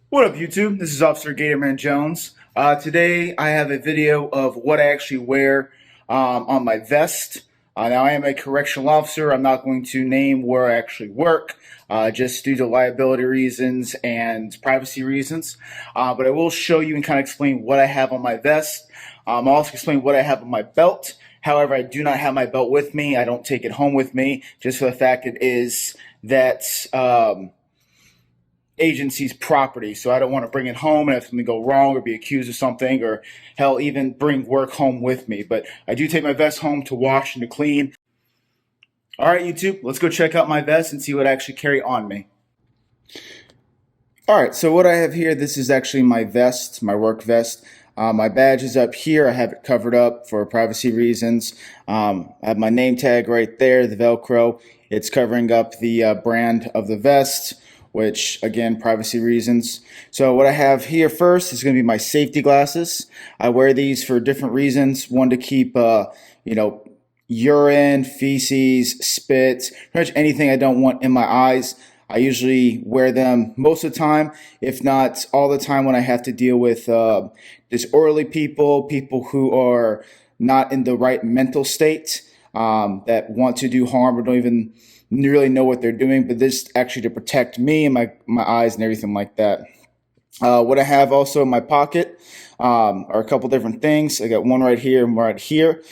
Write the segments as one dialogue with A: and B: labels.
A: What up, YouTube? This is Officer Gatorman Jones. Today I have a video of what I actually wear on my vest. Now I am a correctional officer. I'm not going to name where I actually work, just due to liability reasons and privacy reasons. But I will show you and kind of explain what I have on my vest. I'll also explain what I have on my belt. However, I do not have my belt with me. I don't take it home with me, just for the fact it is that agency's property, so I don't want to bring it home and have something go wrong or be accused of something, or hell, even bring work home with me. But I do take my vest home to wash and to clean. All right, YouTube, let's go check out my vest and see what I actually carry on me. All right, so what I have here, this is actually my vest, my work vest. My badge is up here. I have it covered up for privacy reasons. I have my name tag right there, the Velcro. It's covering up the brand of the vest, which, again, privacy reasons. So what I have here first is going to be my safety glasses. I wear these for different reasons. One, to keep, urine, feces, spit, pretty much anything I don't want in my eyes. I usually wear them most of the time, if not all the time, when I have to deal with disorderly people who are not in the right mental state, that want to do harm or don't even really know what they're doing, but this actually to protect me and my eyes and everything like that. What I have also in my pocket are a couple different things. I got one right here and one right here.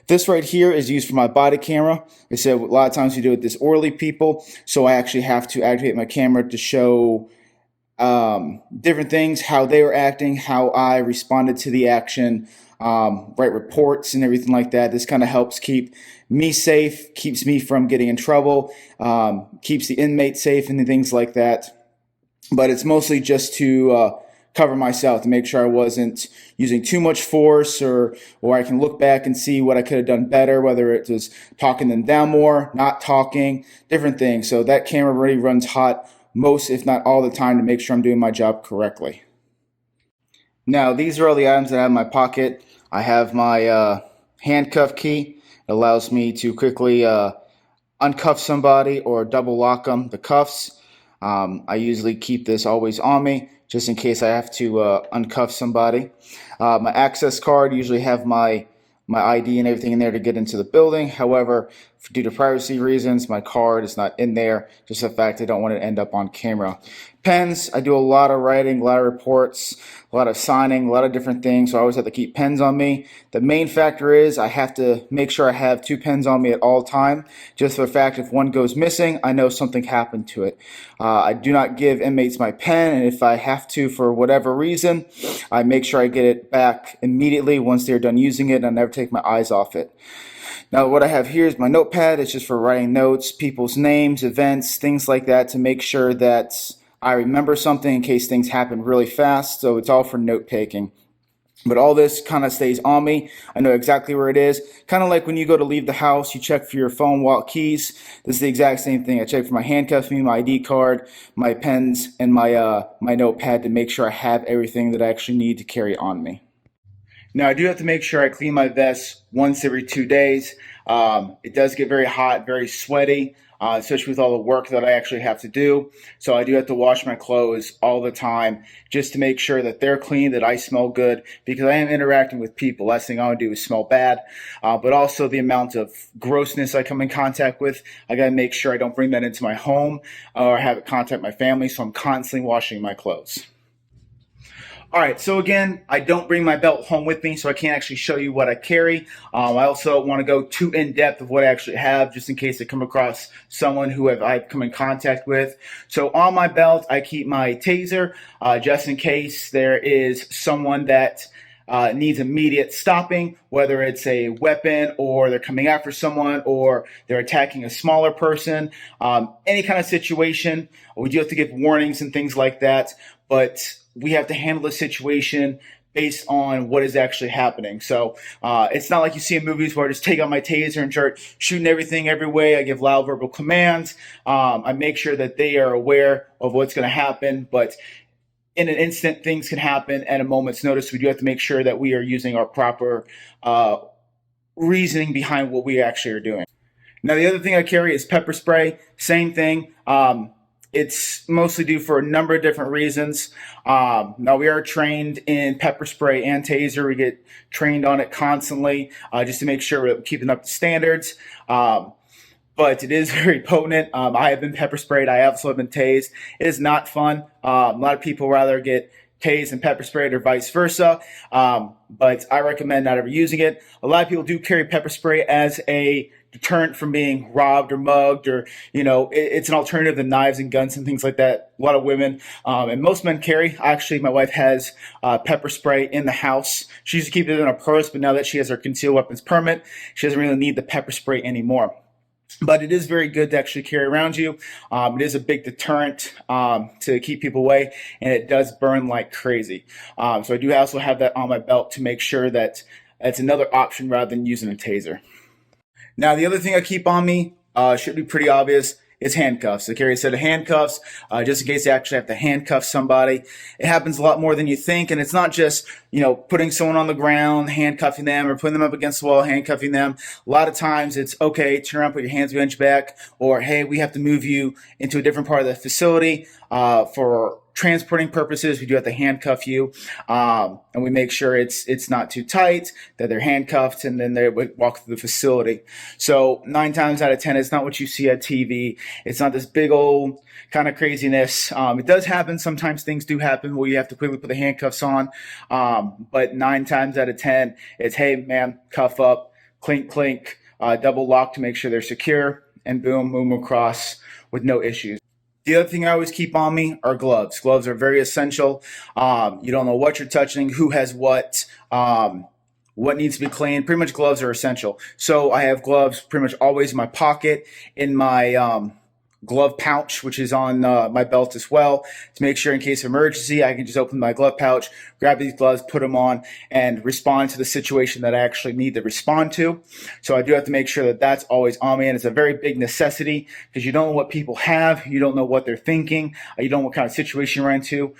A: This right here is used for my body camera. I said a lot of times we do it with disorderly people, so I actually have to activate my camera to show different things, how they were acting, how I responded to the action, write reports and everything like that. This kind of helps keep me safe, keeps me from getting in trouble, keeps the inmate safe and things like that. But it's mostly just to cover myself, to make sure I wasn't using too much force, or I can look back and see what I could have done better, whether it was talking them down more, not talking, different things. So that camera really runs hot most, if not all the time, to make sure I'm doing my job correctly. Now, these are all the items that I have in my pocket. I have my handcuff key. It allows me to quickly uncuff somebody or double lock them, the cuffs. I usually keep this always on me, just in case I have to uncuff somebody. My access card, usually have my ID and everything in there to get into the building. However, due to privacy reasons, my card is not in there. Just the fact I don't want it to end up on camera. Pens, I do a lot of writing, a lot of reports, a lot of signing, a lot of different things, so I always have to keep pens on me. The main factor is I have to make sure I have 2 pens on me at all time, just for the fact if one goes missing, I know something happened to it. I do not give inmates my pen, and if I have to for whatever reason, I make sure I get it back immediately once they're done using it, and I never take my eyes off it. Now, what I have here is my notepad. It's just for writing notes, people's names, events, things like that, to make sure that I remember something in case things happen really fast. So it's all for note taking. But all this kind of stays on me. I know exactly where it is. Kind of like when you go to leave the house, you check for your phone, wallet, keys. This is the exact same thing. I check for my handcuffs, my ID card, my pens, and my notepad to make sure I have everything that I actually need to carry on me. Now, I do have to make sure I clean my vest once every 2 days. It does get very hot, very sweaty, especially with all the work that I actually have to do. So I do have to wash my clothes all the time just to make sure that they're clean, that I smell good, because I am interacting with people. Last thing I want to do is smell bad. But also the amount of grossness I come in contact with, I got to make sure I don't bring that into my home or have it contact my family. So I'm constantly washing my clothes. All right, so again, I don't bring my belt home with me, so I can't actually show you what I carry. I also want to go too in-depth of what I actually have, just in case I come across someone who I've come in contact with. So on my belt, I keep my taser, just in case there is someone that needs immediate stopping, whether it's a weapon or they're coming after someone or they're attacking a smaller person, any kind of situation. We do have to give warnings and things like that, but we have to handle the situation based on what is actually happening. So it's not like you see in movies where I just take out my taser and start shooting everything every way. I give loud verbal commands. I make sure that they are aware of what's going to happen, but in an instant, things can happen at a moment's notice. We do have to make sure that we are using our proper reasoning behind what we actually are doing. Now, the other thing I carry is pepper spray. Same thing. It's mostly due for a number of different reasons. Now, we are trained in pepper spray and taser. We get trained on it constantly just to make sure we're keeping up to standards. But it is very potent. I have been pepper sprayed. I also have been tased. It is not fun. A lot of people rather get tased and pepper sprayed or vice versa. But I recommend not ever using it. A lot of people do carry pepper spray as a deterrent from being robbed or mugged, or it's an alternative to knives and guns and things like that. A lot of women and most men carry. Actually, my wife has pepper spray in the house. She used to keep it in her purse, but now that she has her concealed weapons permit, she doesn't really need the pepper spray anymore. But it is very good to actually carry around you. It is a big deterrent to keep people away, and it does burn like crazy. So I do also have that on my belt to make sure that it's another option rather than using a taser. Now, the other thing I keep on me should be pretty obvious. It's handcuffs. I carry a set of handcuffs just in case you actually have to handcuff somebody. It happens a lot more than you think, and it's not just putting someone on the ground, handcuffing them, or putting them up against the wall, handcuffing them. A lot of times it's, okay, turn around, put your hands behind your back, or hey, we have to move you into a different part of the facility for transporting purposes. We do have to handcuff you, and we make sure it's not too tight, that they're handcuffed, and then they walk through the facility. So 9 times out of 10, it's not what you see at TV. It's not this big old kind of craziness. It does happen. Sometimes things do happen where you have to quickly put the handcuffs on. But 9 times out of 10, it's, hey, man, cuff up, clink, clink, double lock to make sure they're secure, and boom, move them across with no issues. The other thing I always keep on me are gloves. Gloves are very essential. You don't know what you're touching, who has what needs to be cleaned. Pretty much gloves are essential. So I have gloves pretty much always in my pocket, in my glove pouch, which is on my belt as well, to make sure in case of emergency, I can just open my glove pouch, grab these gloves, put them on, and respond to the situation that I actually need to respond to. So I do have to make sure that that's always on me, and it's a very big necessity because you don't know what people have, you don't know what they're thinking, you don't know what kind of situation you're into.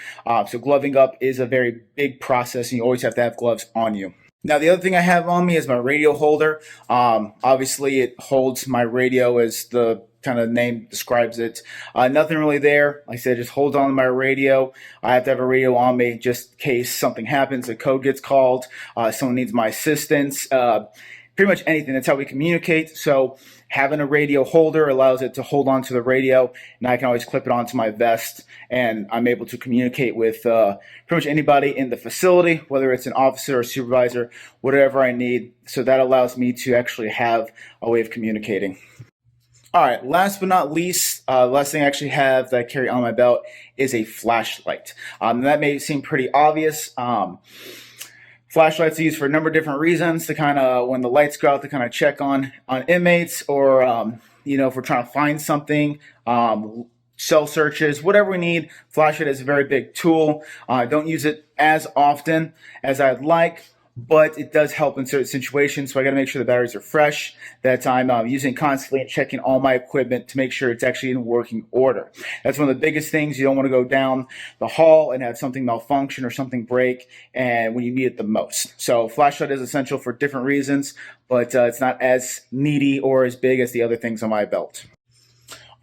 A: So gloving up is a very big process, and you always have to have gloves on you. Now, the other thing I have on me is my radio holder. Obviously, it holds my radio as the kind of name describes it. Nothing really there. Like I said, just hold on to my radio. I have to have a radio on me just in case something happens, a code gets called, someone needs my assistance, pretty much anything. That's how we communicate. So having a radio holder allows it to hold on to the radio, and I can always clip it onto my vest, and I'm able to communicate with pretty much anybody in the facility, whether it's an officer or supervisor, whatever I need. So that allows me to actually have a way of communicating. All right, last but not least, last thing I actually have that I carry on my belt is a flashlight. That may seem pretty obvious. Flashlights are used for a number of different reasons, to kind of, when the lights go out, to kind of check on inmates, or if we're trying to find something, cell searches, whatever we need. Flashlight is a very big tool. I don't use it as often as I'd like, but it does help in certain situations. So I got to make sure the batteries are fresh, that I'm using it constantly, and checking all my equipment to make sure it's actually in working order. That's one of the biggest things. You don't want to go down the hall and have something malfunction or something break, and when you need it the most. So flashlight is essential for different reasons, but it's not as needy or as big as the other things on my belt.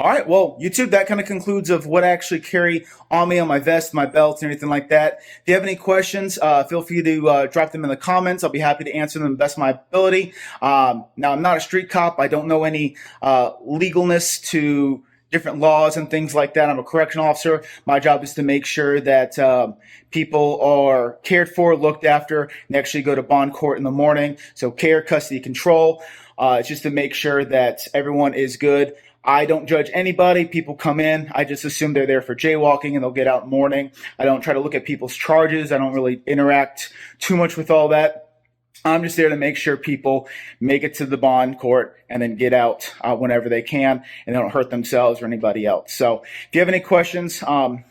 A: All right, well, YouTube, that kind of concludes of what I actually carry on me, on my vest, my belt, and everything like that. If you have any questions, feel free to drop them in the comments. I'll be happy to answer them to the best of my ability. Now, I'm not a street cop. I don't know any legalness to different laws and things like that. I'm a correctional officer. My job is to make sure that people are cared for, looked after, and actually go to bond court in the morning. So care, custody, control. It's just to make sure that everyone is good. I don't judge anybody. People come in, I just assume they're there for jaywalking and they'll get out in the morning. I don't try to look at people's charges. I don't really interact too much with all that. I'm just there to make sure people make it to the bond court and then get out whenever they can, and they don't hurt themselves or anybody else. So if you have any questions,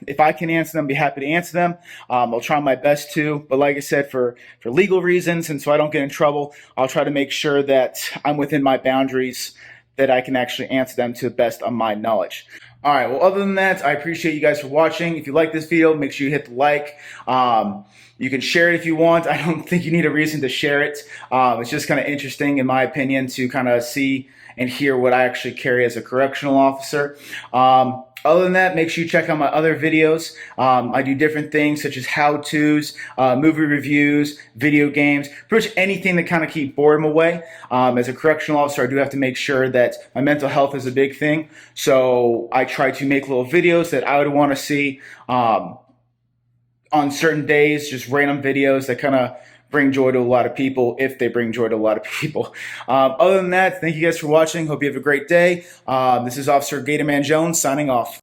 A: if I can answer them, I'd be happy to answer them. I'll try my best to, but like I said, for legal reasons, and so I don't get in trouble, I'll try to make sure that I'm within my boundaries, that I can actually answer them to the best of my knowledge. All right, well, other than that, I appreciate you guys for watching. If you like this video, make sure you hit the like. You can share it if you want. I don't think you need a reason to share it. It's just kind of interesting, in my opinion, to kind of see and hear what I actually carry as a correctional officer. Other than that, make sure you check out my other videos. I do different things such as how-tos, movie reviews, video games, pretty much anything that kind of keep boredom away. As a correctional officer, I do have to make sure that my mental health is a big thing. So I try to make little videos that I would want to see on certain days, just random videos that kind of bring joy to a lot of people, if they bring joy to a lot of people. Other than that, thank you guys for watching. Hope you have a great day. This is Officer Gatorman Jones signing off.